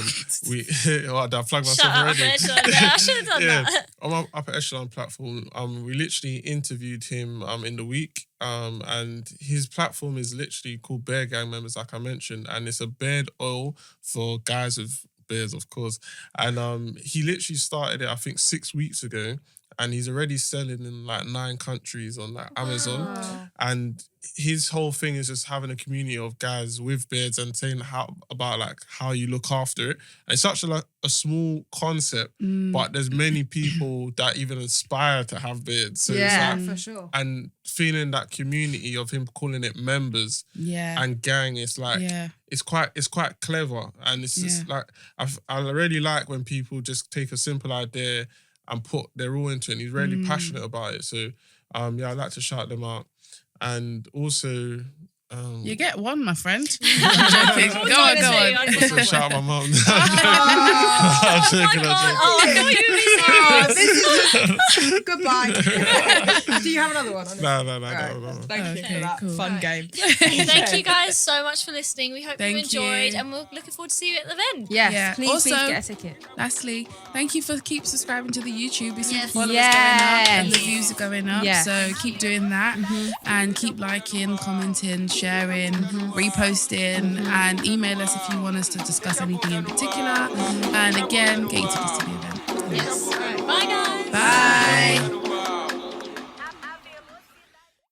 we I plug myself Shut up, already. I should have done that. On my upper echelon platform, we literally interviewed him in the week. And his platform is literally called Beard Gang Members, like I mentioned, and it's a beard oil for guys with beards, of course. And he literally started it, I think, 6 weeks ago. And he's already selling in like 9 countries on like Amazon. Wow. And his whole thing is just having a community of guys with beards and saying about how you look after it. And it's such a small concept, but there's many people that even aspire to have beards. So it's like, for sure. and feeling that community of him calling it members and gang, it's like it's quite clever. And it's just like I really like when people just take a simple idea and put their all into it. And he's really passionate about it. So I'd like to shout them out. And also You get one, my friend. I'm I'm joking. Go on. also shout out my mum. Oh I'm my joking, god! I'm Oh, I thought you were saying. Goodbye. Do you have another one? No. Thank you Okay, for that cool. fun game. Thank you guys so much for listening. We hope you Thank enjoyed, you. and we're looking forward to see you at the event. Yes, Yeah. please Also- get a ticket. Lastly, thank you for keep subscribing to the YouTube. We see Yes. the followers Yes. going up and the views are going up. Yes. So keep doing that and keep liking, commenting, sharing, reposting, and email us if you want us to discuss anything in particular. And again, get your tickets to the event. Yes. All right. Bye, guys.